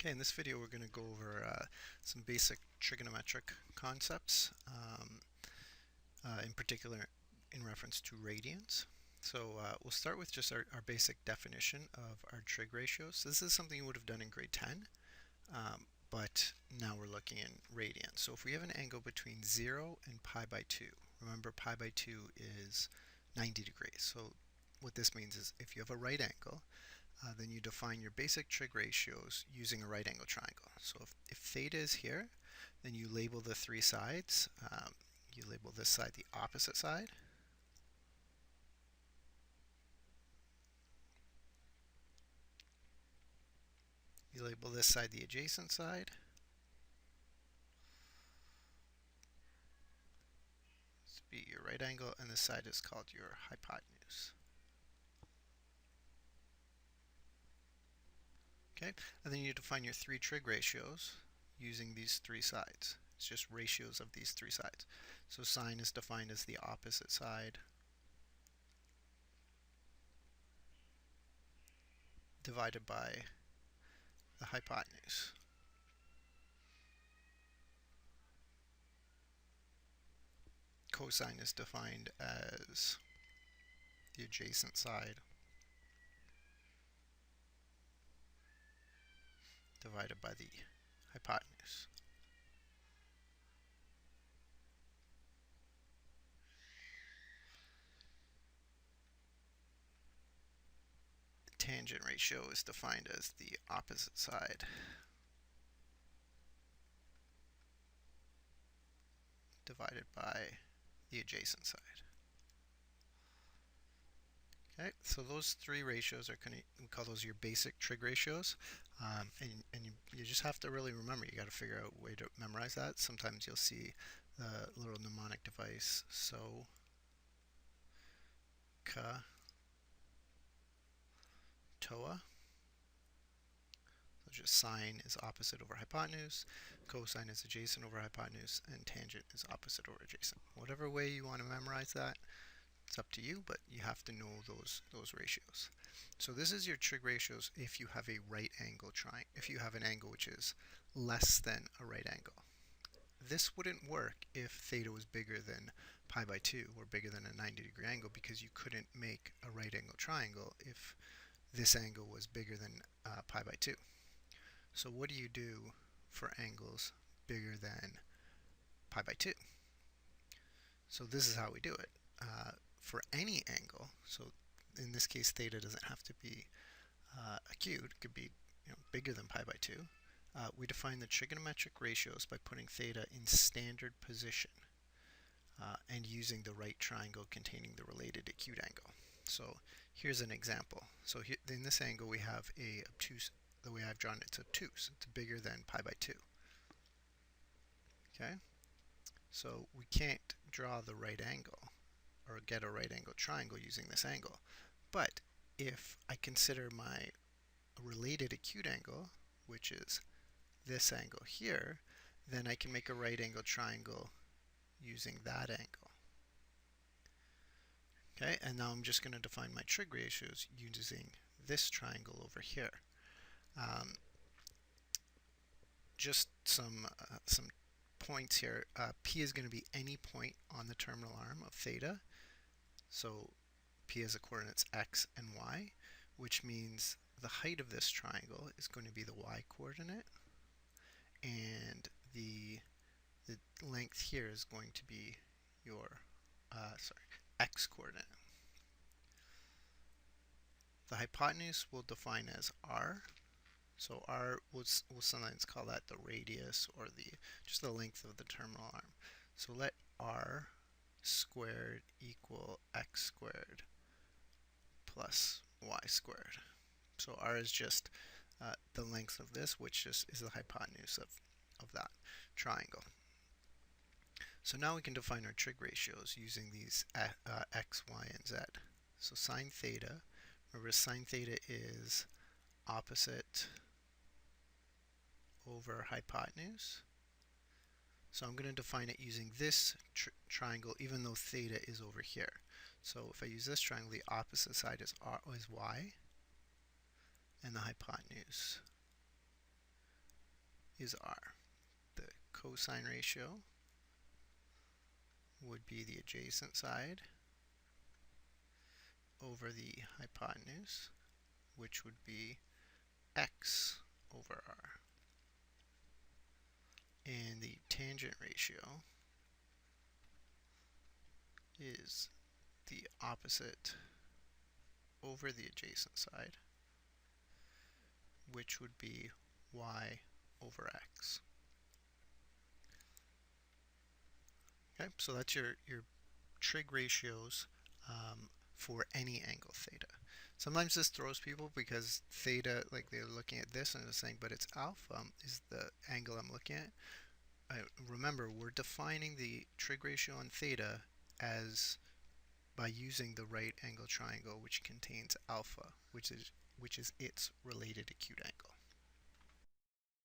Okay, in this video we're going to go over some basic trigonometric concepts, in particular in reference to radians. So we'll start with just our basic definition of our trig ratios. So this is something you would have done in grade 10, but now we're looking in radians. So if we have an angle between 0 and pi by 2, remember pi by 2 is 90 degrees. So what this means is if you have a right angle, then you define your basic trig ratios using a right angle triangle. So if theta is here, then you label the three sides. You label this side the opposite side. You label this side the adjacent side. This would be your right angle, and this side is called your hypotenuse. Okay, and then you define your three trig ratios using these three sides. It's just ratios of these three sides. So sine is defined as the opposite side divided by the hypotenuse. Cosine is defined as the adjacent side divided by the hypotenuse. The tangent ratio is defined as the opposite side divided by the adjacent side. Okay, so those three ratios are we call those your basic trig ratios, and you just have to really remember. You got to figure out a way to memorize that. Sometimes you'll see the little mnemonic device, so ka toa. So just sine is opposite over hypotenuse, cosine is adjacent over hypotenuse, and tangent is opposite over adjacent. Whatever way you want to memorize that, it's up to you, but you have to know those ratios. So this is your trig ratios if you have a right angle triangle, if you have an angle which is less than a right angle. This wouldn't work if theta was bigger than pi by 2 or bigger than a 90-degree angle, because you couldn't make a right angle triangle if this angle was bigger than pi by 2. So what do you do for angles bigger than pi by 2? So this is how we do it. For any angle, so in this case theta doesn't have to be acute, it could be bigger than pi by 2. We define the trigonometric ratios by putting theta in standard position and using the right triangle containing the related acute angle. So here's an example. So here, in this angle we have a obtuse, the way I've drawn it's obtuse, it's bigger than pi by 2. Okay, so we can't draw the right angle or get a right angle triangle using this angle. But if I consider my related acute angle, which is this angle here, then I can make a right angle triangle using that angle. Okay, and now I'm just going to define my trig ratios using this triangle over here. Just some points here. P is going to be any point on the terminal arm of theta. So P has the coordinates x and y, which means the height of this triangle is going to be the y coordinate, and the length here is going to be your x coordinate. The hypotenuse we'll define as r. So r, we'll sometimes call that the radius or just the length of the terminal arm. So let r squared equal x squared plus y squared. So r is just the length of this, which is the hypotenuse of that triangle. So now we can define our trig ratios using these x, y, and z. So sine theta, remember sine theta is opposite over hypotenuse. So I'm going to define it using this triangle, even though theta is over here. So if I use this triangle, the opposite side is y, and the hypotenuse is r. The cosine ratio would be the adjacent side over the hypotenuse, which would be x over r. And the tangent ratio is the opposite over the adjacent side, which would be y over x. Okay, so that's your trig ratios for any angle theta. Sometimes this throws people because theta, like they're looking at this and they're saying, but it's alpha is the angle I'm looking at. Remember, we're defining the trig ratio on theta as by using the right angle triangle, which contains alpha, which is its related acute angle.